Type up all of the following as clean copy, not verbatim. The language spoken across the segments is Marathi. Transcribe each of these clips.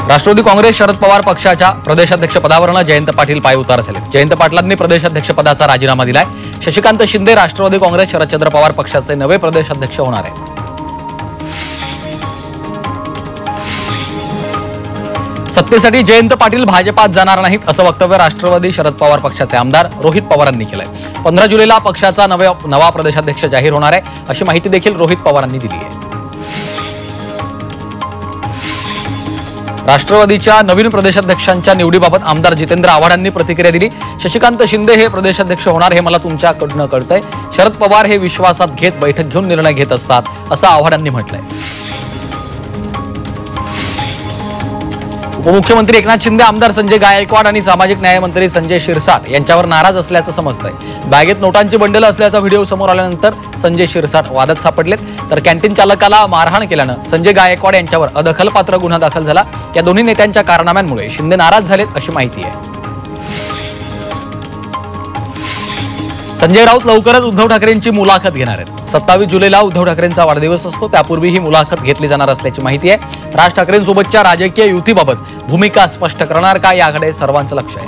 राष्ट्रवादी काँग्रेस शरद पवार पक्षाच्या प्रदेशाध्यक्ष पदावरून जयंत पाटील पायउतार झाले। जयंत पाटलांनी प्रदेशाध्यक्ष पदाचा राजीनामा दिलाय। शशिकांत शिंदे राष्ट्रवादी काँग्रेस शरदचंद्र पवार पक्षाचे नवे प्रदेशाध्यक्ष होणार आहेत। सत्तेसाठी जयंत पाटील भाजपात जाणार नाहीत असं वक्तव्य राष्ट्रवादी शरद पवार पक्षाचे आमदार रोहित पवारांनी केलंय। 15 जुलैला पक्षाचा नवा प्रदेशाध्यक्ष जाहीर होणार आहे अशी माहिती देखील रोहित पवारांनी दिली आहे। राष्ट्रवादीच्या नवीन प्रदेशाध्यक्षांच्या निवडीबाबत आमदार जितेंद्र आव्हाडांनी प्रतिक्रिया दिली। शशिकांत शिंदे हे प्रदेशाध्यक्ष होणार हे मला तुमच्याकडून कळतंय। शरद पवार हे विश्वासात घेत बैठक घेऊन निर्णय घेत असतात असं आव्हाडांनी म्हटलंय। उपमुख्यमंत्री एकनाथ शिंदे आमदार संजय गायकवाड आणि सामाजिक न्याय मंत्री संजय शिरसाट यांच्यावर नाराज असल्याचं समजतंय। बॅगेत नोटांची बंडल असल्याचा व्हिडिओ समोर आल्यानंतर संजय शिरसाट वादात सापडलेत, तर कॅन्टीन चालकाला मारहाण केल्यानं संजय गायकवाड यांच्यावर अदखलपात्र गुन्हा दाखल झाला। या दोन्ही नेत्यांच्या कारनाम्यांमुळे शिंदे नाराज झालेत अशी माहिती आहे। संजय राऊत लवकरच उद्धव ठाकरेंची मुलाखत घेणार आहेत। 27 जुलैला उद्धव ठाकरेंचा वाढदिवस असतो, त्यापूर्वी ही मुलाखत घेतली जाणार असल्याची माहिती आहे। राज ठाकरेंसोबतच्या राजकीय युतीबाबत भूमिका स्पष्ट करणार का याकडे सर्वांचं लक्ष आहे।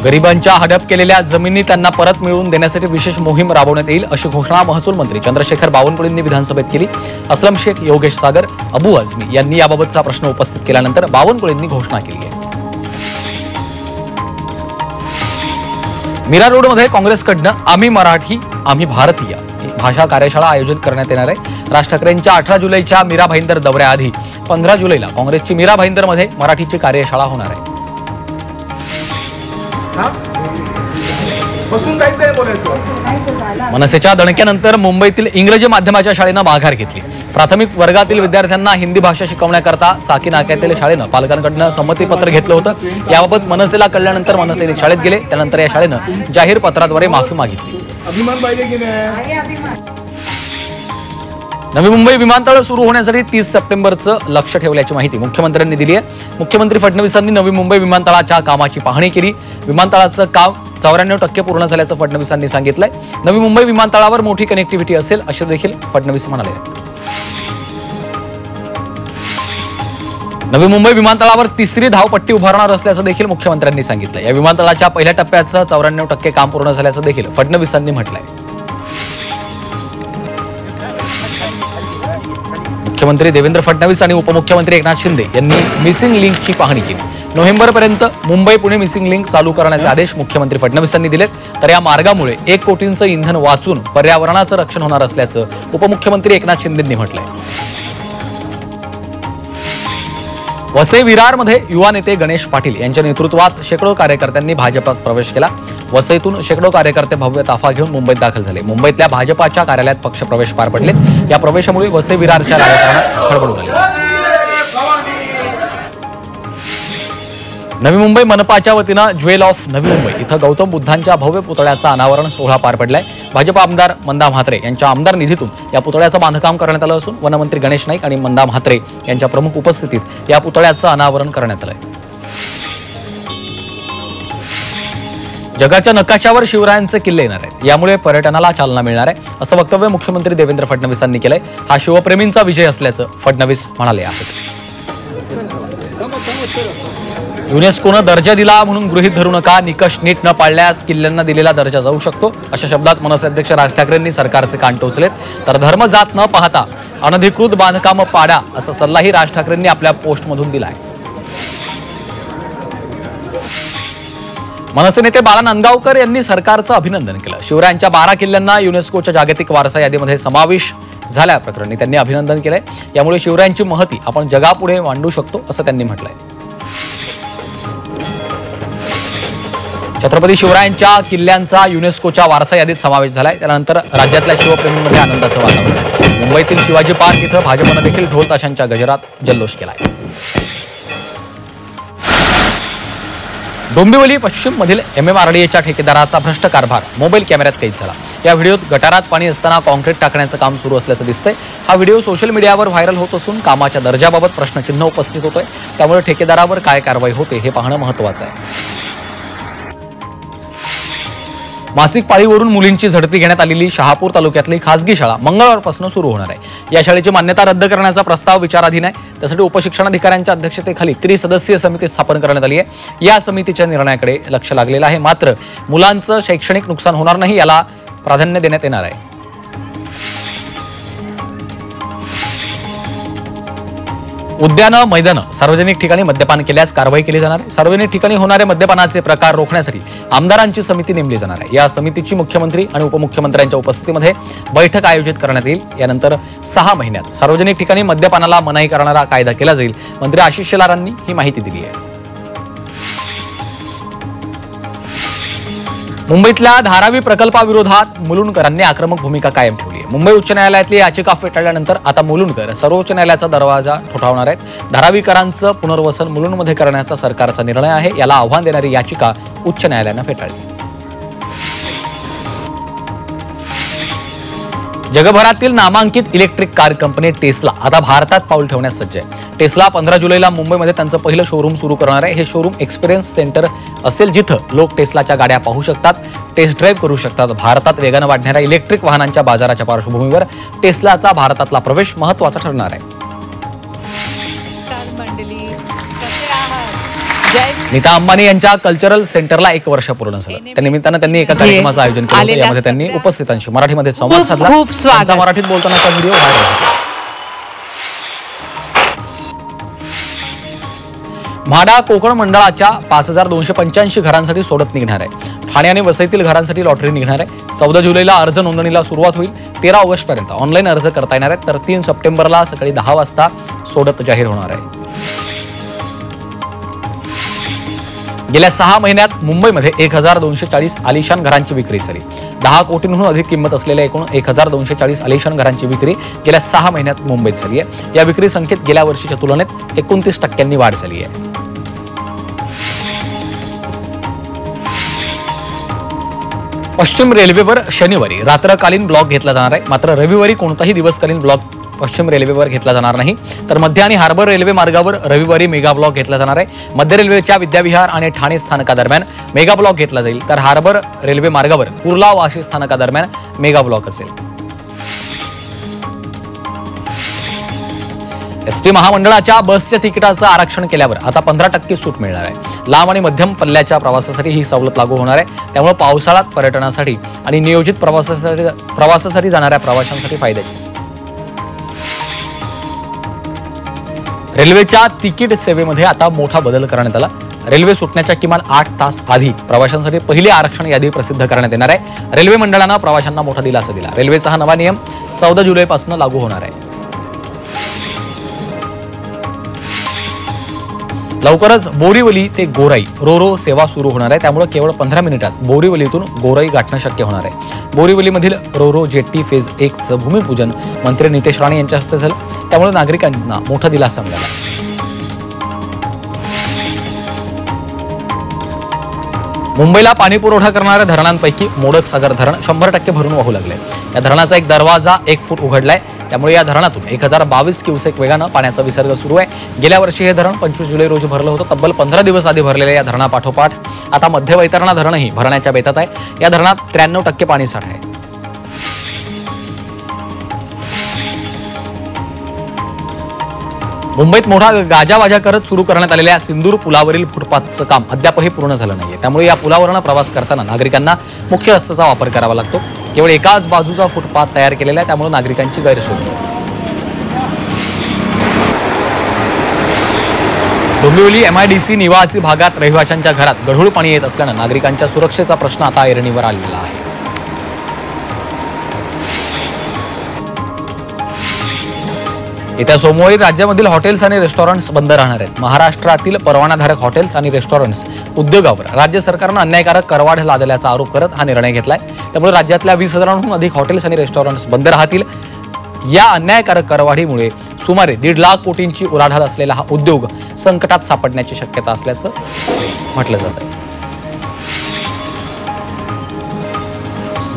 गरिबांच्या हडप केलेल्या जमिनी त्यांना परत मिळवून देण्यासाठी विशेष मोहीम राबवण्यात येईल अशी घोषणा महसूल मंत्री चंद्रशेखर बावनकुळेंनी विधानसभेत केली। अस्लम शेख, योगेश सागर, अबू आझमी यांनी याबाबतचा प्रश्न उपस्थित केल्यानंतर बावनकुळेंनी घोषणा केली आहे। मीरा रोडमध्ये काँग्रेसकडनं आम्ही मराठी आम्ही भारतीय भाषा कार्यशाळा आयोजित करण्यात येणार आहे। राज ठाकरेंच्या 18 जुलैच्या मीरा भाईंदर दौऱ्याआधी 15 जुलैला काँग्रेसची मीरा भाईंदरमध्ये मराठीची कार्यशाळा होणार आहे। मनसेच्या दणक्यानंतर मुंबईतील इंग्रजी माध्यमाच्या शाळेनं माघार घेतली। प्राथमिक वर्गातील विद्यार्थ्यांना हिंदी भाषा शिकवण्याकरता साकी नाक्यातील शाळेनं पालकांकडून संमतीपत्र घेतलं होतं। याबाबत मनसेला कळल्यानंतर मनसे शाळेत गेले, त्यानंतर या शाळेनं जाहीर पत्राद्वारे माफी मागितली। नवी मुंबई विमानतळ सुरू होण्यासाठी 30 सप्टेंबरचं लक्ष्य ठेवल्याची माहिती मुख्यमंत्र्यांनी दिली आहे। मुख्यमंत्री फडणवीसांनी नवी मुंबई विमानतळाच्या कामाची पाहणी केली। विमानतळाचं काम 94% पूर्ण झाल्याचं फडणवीसांनी सांगितलंय। नवी मुंबई विमानतळावर मोठी कनेक्टिव्हिटी असेल असे देखील फडणवीस म्हणाले। नवी मुंबई विमानतळावर तिसरी धावपट्टी उभारणार असल्याचं देखील मुख्यमंत्र्यांनी सांगितलं। या विमानतळाच्या पहिल्या टप्प्याचं 94% काम पूर्ण झाल्याचं देखील फडणवीसांनी म्हटलंय। मुख्यमंत्री देवेंद्र फडणवीस आणि उपमुख्यमंत्री एकनाथ शिंदे यांनी मिसिंग लिंकची पाहणी केली। नोव्हेंबरपर्यंत मुंबई पुणे मिसिंग लिंक चालू करण्याचे आदेश मुख्यमंत्री फडणवीसांनी दिलेत, तर या मार्गामुळे 1 कोटींचं इंधन वाचून पर्यावरणाचं रक्षण होणार असल्याचं उपमुख्यमंत्री एकनाथ शिंदेंनी म्हटलंय। वसई विरारमध्ये युवा नेते गणेश पाटील यांच्या नेतृत्वात शेकडो कार्यकर्त्यांनी भाजपात प्रवेश केला। वसईतून शेकडो कार्यकर्ते भव्य ताफा घेऊन मुंबईत दाखल झाले। मुंबईतल्या भाजपाच्या कार्यालयात पक्षप्रवेश पार पडले। या प्रवेशामुळे वसई विरारच्या राजकारणात खळबळ उडाली। नवी मुंबई मनपाच्या वतीनं ज्वेल ऑफ नवी मुंबई इथं गौतम बुद्धांच्या भव्य पुतळ्याचा अनावरण सोहळा पार पडलाय। भाजप आमदार मंदा म्हात्रे यांच्या आमदार निधीतून या पुतळ्याचं बांधकाम करण्यात आलं असून वनमंत्री गणेश नाईक आणि मंदा म्हात्रे यांच्या प्रमुख उपस्थितीत या पुतळ्याचं अनावरण करण्यात आलंय। जगाच्या नकाशावर शिवरायांचे किल्ले येणार आहेत, यामुळे पर्यटनाला चालना मिळणार आहे असं वक्तव्य मुख्यमंत्री देवेंद्र फडणवीसांनी केलंय। हा शिवप्रेमींचा विजय असल्याचं फडणवीस म्हणाले आहेत। युनेस्कोनं दर्जा दिला म्हणून गृहीत धरू नका, निकष नीट न पाळल्यास किल्ल्यांना दिलेला दर्जा जाऊ शकतो अशा शब्दात मनसे अध्यक्ष राज ठाकरेंनी सरकारचे कान टोचलेत, तर धर्म जात न पाहता अनधिकृत बांधकाम पाडा असा सल्लाही राज ठाकरेंनी आपल्या पोस्टमधून दिलाय। मनसे नेते बाळा नांदगावकर यांनी सरकारचं अभिनंदन केलं। शिवरायांच्या 12 किल्ल्यांना युनेस्कोच्या जागतिक वारसा यादीमध्ये समावेश झाल्याप्रकरणी त्यांनी अभिनंदन केलंय। यामुळे शिवरायांची महती आपण जगापुढे मांडू शकतो असं त्यांनी म्हटलंय। छत्रपती शिवरायांच्या किल्ल्यांचा युनेस्कोच्या वारसा यादीत समावेश झालाय, त्यानंतर राज्यातल्या शिवप्रेमींमध्ये आनंदाचं वातावरण आहे। मुंबईतील शिवाजी पार्क इथं भाजपनं देखील ढोल ताशांच्या गजरात जल्लोष केलाय। डोंबिवली पश्चिम मधील MMRDAच्या ठेकेदाराचा भ्रष्ट कारभार मोबाईल कॅमेऱ्यात कैद झाला। या व्हिडिओत गटारात पाणी असताना कॉन्क्रीट टाकण्याचं काम सुरू असल्याचं दिसतंय। हा व्हिडिओ सोशल मीडियावर व्हायरल होत असून कामाच्या दर्जाबाबत प्रश्नचिन्ह उपस्थित होतोय, त्यामुळे ठेकेदारावर काय कारवाई होते हे पाहणं महत्त्वाचं आहे। मासिक पाळीवरून मुलींची झडती घेण्यात आलेली शहापूर तालुक्यातली खासगी शाळा मंगळवारपासून सुरू होणार आहे। या शाळेची मान्यता रद्द करण्याचा प्रस्ताव विचाराधीन आहे। त्यासाठी उपशिक्षणाधिकाऱ्यांच्या अध्यक्षतेखाली त्रिसदस्यीय समिती स्थापन करण्यात आली आहे। या समितीच्या निर्णयाकडे लक्ष लागलेलं आहे। मात्र मुलांचं शैक्षणिक नुकसान होणार नाही याला प्राधान्य देण्यात येणार आहे। उद्यानं मैदानं सार्वजनिक ठिकाणी मद्यपान केल्यास कारवाई केली जाणार आहे। सार्वजनिक ठिकाणी होणारे मद्यपानाचे प्रकार रोखण्यासाठी आमदारांची समिती नेमली जाणार आहे। या समितीची मुख्यमंत्री आणि उपमुख्यमंत्र्यांच्या उपस्थितीमध्ये बैठक आयोजित करण्यात येईल। यानंतर 6 महिन्यात सार्वजनिक ठिकाणी मद्यपानाला मनाई करणारा कायदा केला जाईल। मंत्री आशिष शेलारांनी ही माहिती दिली आहे। मुंबईतल्या धारावी प्रकल्पाविरोधात मुलुंडकरांनी आक्रमक भूमिका कायम ठेवली आहे। मुंबई उच्च न्यायालयातली याचिका फेटाळल्यानंतर आता मुलुंडकर सर्वोच्च न्यायालयाचा दरवाजा ठोठावणार आहेत। धारावीकरांचं पुनर्वसन मुलुंडमध्ये करण्याचा सरकारचा निर्णय आहे। याला आव्हान देणारी याचिका उच्च न्यायालयानं फेटाळली। जगभरातील नामांकित इलेक्ट्रिक कार कंपनी टेस्ला आता भारतात पाऊल ठेवण्यास सज्ज आहे। टेस्ला 15 जुलैला मुंबईमध्ये त्यांचं पहिलं शोरूम सुरू करणार आहे। हे शोरूम एक्सपिरियन्स सेंटर असेल जिथं लोक टेस्लाच्या गाड्या पाहू शकतात, टेस्ट ड्राईव्ह करू शकतात। भारतात वेगानं वाढणाऱ्या इलेक्ट्रिक वाहनांच्या बाजाराच्या पार्श्वभूमीवर टेस्लाचा भारतातला प्रवेश महत्त्वाचा ठरणार आहे। नीता अंबानी यांच्या कल्चरल सेंटरला 1 वर्ष पूर्ण झालं। त्या निमित्तानं त्यांनी एका कार्यक्रमाचं आयोजन केलं होतं। यामध्ये त्यांनी उपस्थितांशी मराठीमध्ये संवाद साधला। त्यांचा मराठीत बोलतानाचा व्हिडिओ व्हायरल झाला। म्हाडा कोकण मंडळाच्या 5285 घरांसाठी सोडत निघणार आहे। ठाणे आणि वसईतील घरांसाठी लॉटरी निघणार आहे। 14 जुलैला अर्ज नोंदणीला सुरुवात होईल। 13 ऑगस्टपर्यंत ऑनलाईन अर्ज करता येणार आहेत। तर 3 सप्टेंबरला सकाळी 10 वाजता सोडत जाहीर होणार आहे। गेल्या 6 महिन्यात मुंबईमध्ये 1240 आलिशान घरांची विक्री झाली। 10 कोटींहून अधिक किंमत असलेल्या एकूण 1240 आलिशान घरांची विक्री गेल्या 6 महिन्यात मुंबईत झाली आहे। या विक्री संख्येत गेल्या वर्षीच्या तुलनेत 29% वाढ झाली आहे। पश्चिम रेल्वेवर शनिवारी रात्रकालीन ब्लॉक घेतला जाणार आहे। मात्र रविवारी कोणताही दिवसकालीन ब्लॉक पश्चिम रेल्वेवर घेतला जाणार नाही। तर मध्य आणि हार्बर रेल्वे मार्गावर रविवारी मेगा ब्लॉक घेतला जाणार आहे। मध्य रेल्वेच्या विद्याविहार आणि ठाणे स्थानकादरम्यान मेगा ब्लॉक घेतला जाईल। तर हार्बर रेल्वे मार्गावर कुर्ला वाशी स्थानकादरम्यान मेगा ब्लॉक असेल। एसटी महामंडळाच्या बसच्या तिकिटाचं आरक्षण केल्यावर आता 15% सूट मिळणार आहे। लांब आणि मध्यम पल्ल्याच्या प्रवासासाठी ही सवलत लागू होणार आहे। त्यामुळे पावसाळ्यात पर्यटनासाठी आणि नियोजित प्रवासासाठी जाणाऱ्या प्रवाशांसाठी फायद्याची। रेल्वेच्या तिकीट सेवेमध्ये आता मोठा बदल करण्यात आला। रेल्वे सुटण्याच्या किमान 8 तास आधी प्रवाशांसाठी पहिली आरक्षण यादी प्रसिद्ध करण्यात येणार आहे। रेल्वे मंडळानं प्रवाशांना मोठा दिलासा दिला। रेल्वेचा हा नवा नियम 14 जुलैपासून लागू होणार आहे। लवकरच बोरीवली ते गोराई रो सेवा सुरू होणार आहे। त्यामुळे केवळ 15 मिनिटात बोरीवलीतून गोराई गाठणं शक्य होणार आहे। बोरीवलीमधील रो जेट्टी फेज 1चं भूमिपूजन मंत्री नितेश राणे यांच्या हस्ते झालं। त्यामुळे नागरिकांना मोठा दिलासा मिळाला। मुंबईला पाणी पुरवठा करणाऱ्या धरणांपैकी मोडक सागर धरण 100% भरून वाहू लागले। या धरणाचा एक दरवाजा 1 फूट उघडलाय। त्यामुळे या धरणातून 1022 क्युसेक वेगानं पाण्याचा विसर्ग सुरू आहे। गेल्या वर्षी हे धरण 25 जुलै रोजी भरलं होतं। तब्बल 15 दिवस आधी भरलेल्या या धरणापाठोपाठ आता मध्य वैतरणा धरणही भरण्याच्या बेतात आहे। या धरणात 93% पाणीसाठा आहे। मुंबईत मोठा गाजावाजा करत सुरू करण्यात आलेल्या सिंदूर पुलावरील फुटपाथचं काम अद्यापही पूर्ण झालं नाहीये। त्यामुळे या पुलावरनं प्रवास करताना नागरिकांना मुख्य रस्त्याचा वापर करावा लागतो। केवळ एकाच बाजूचा फुटपाथ तयार केलेला आहे। त्यामुळे नागरिकांची गैरसोय होते। डोंबिवली MIDC निवासी भागात रहिवाशांच्या घरात गढूळ पाणी येत असल्यानं नागरिकांच्या सुरक्षेचा प्रश्न आता ऐरणीवर आलेला आहे। येत्या सोमवारी राज्यामधील हॉटेल्स आणि रेस्टॉरंट्स बंद राहणार आहेत। महाराष्ट्रातील परवानाधारक हॉटेल्स आणि रेस्टॉरंट्स उद्योगावर राज्य सरकारनं अन्यायकारक करवाढ लादल्याचा आरोप करत हा निर्णय घेतलाय। त्यामुळे राज्यातल्या 20,000हून अधिक हॉटेल्स आणि रेस्टॉरंट्स बंद राहतील। या अन्यायकारक करवाढीमुळे सुमारे 1.5 लाख कोटींची उलाढाल असलेला हा उद्योग संकटात सापडण्याची शक्यता असल्याचं म्हटलं जात आहे।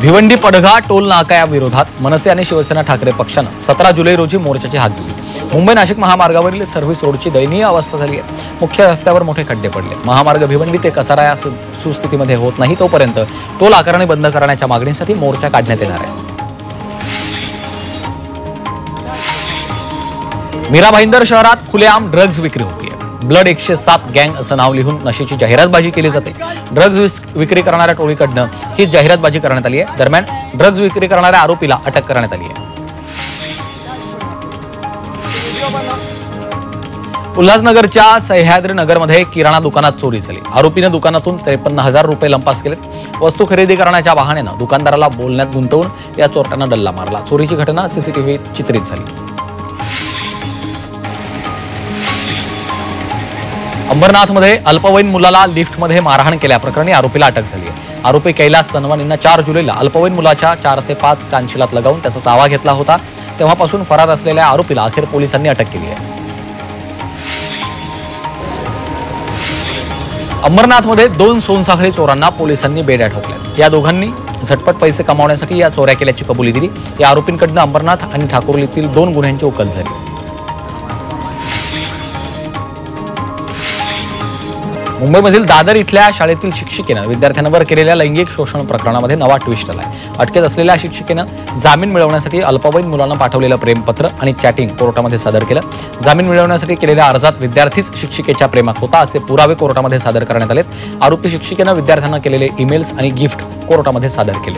भिवंडी पडघा टोल नाका या विरोधात मनसे आणि शिवसेना ठाकरे पक्षानं 17 जुलै रोजी मोर्चाची हाक दिली. मुंबई नाशिक महामार्गावरील सर्व्हिस रोडची दयनीय अवस्था झाली आहे. मुख्य रस्त्यावर मोठे खड्डे पडले. महामार्ग भिवंडी ते कसारा या सुस्थितीमध्ये होत नाही तोपर्यंत टोल आकारणी बंद करण्याच्या मागणीसाठी मोर्चा काढण्यात येणार आहे. मीरा भाईंदर शहरात खुलेआम ड्रग्ज विक्री होती आहे. ब्लड 107 गँग असं नाव लिहून नशेची जाहिरातबाजी केली जाते. ड्रग्ज विक्री करणाऱ्या टोळीकडनं ही जाहिरातबाजी करण्यात आली आहे. दरम्यान ड्रग्ज विक्री करणाऱ्या आरोपीला अटक करण्यात आली आहे. उल्हासनगरच्या सह्याद्री नगरमध्ये किराणा दुकानात चोरी झाली. आरोपीने दुकानातून 53,000 रुपये लंपास केलेत. वस्तू खरेदी करण्याच्या बहाण्यानं दुकानदाराला बोलण्यात गुंतवून या चोरट्यानं डल्ला मारला. चोरीची घटना सीसीटीव्ही चित्रित झाली. अंबरनाथमध्ये अल्पवयीन मुलाला लिफ्टमध्ये मारहाण केल्याप्रकरणी आरोपीला अटक झाली आहे. आरोपी कैलास तनवानींना 4 जुलैला अल्पवयीन मुलाच्या 4 ते 5 कानशिलात लगावून त्याचा चावा घेतला होता. तेव्हापासून फरार असलेल्या आरोपीला अखेर पोलिसांनी अटक केली आहे. अंबरनाथमध्ये 2 सोनसाखळी चोरांना पोलिसांनी बेड्या ठोकल्या. या दोघांनी झटपट पैसे कमावण्यासाठी या चोऱ्या केल्याची कबुली दिली. या आरोपींकडून अंबरनाथ आणि ठाकुर्लीतील 2 गुन्ह्यांची उकल झाली. मुंबईमधील दादर इथल्या शाळेतील शिक्षिकेनं विद्यार्थ्यांवर केलेल्या लैंगिक शोषण प्रकरणामध्ये नवा ट्विस्ट आलाय. अटकेत असलेल्या शिक्षिकेनं जामीन मिळवण्यासाठी अल्पवयीन मुलांना पाठवलेलं प्रेमपत्र आणि चॅटिंग कोर्टामध्ये सादर केलं. जामीन मिळवण्यासाठी केलेल्या अर्जात विद्यार्थीच शिक्षिकेच्या प्रेमात होता असे पुरावे कोर्टामध्ये सादर करण्यात आलेत. आरोपी शिक्षिकेनं विद्यार्थ्यांना केलेले ईमेल्स आणि गिफ्ट कोर्टामध्ये सादर केले.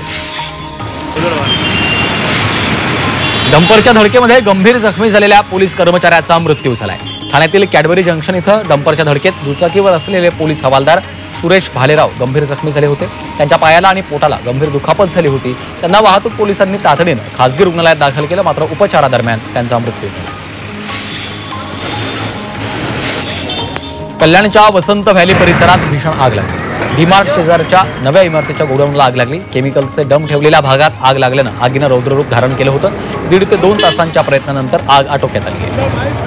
डंपरच्या धडकेमध्ये गंभीर जखमी झालेल्या पोलीस कर्मचाऱ्याचा मृत्यू झालाय. ठाण्यातील कॅडबरी जंक्शन इथं डंपरच्या धडकेत दुचाकीवर असलेले पोलीस हवालदार सुरेश भालेराव गंभीर जखमी झाले होते. त्यांच्या पायाला आणि पोटाला गंभीर दुखापत झाली होती. त्यांना वाहतूक पोलिसांनी तातडीनं खासगी रुग्णालयात दाखल केलं. मात्र उपचारादरम्यान त्यांचा मृत्यू झाला. कल्याणच्या वसंत व्हॅली परिसरात भीषण आग लागली. डीमार्ट शेजारच्या नव्या इमारतीच्या गोडाऊनला आग लागली. केमिकलचे डम ठेवलेल्या भागात आग लागल्यानं आगीनं रौद्ररूप धारण केलं होतं. 1.5 ते 2 तासांच्या प्रयत्नानंतर आग आटोक्यात आली आहे.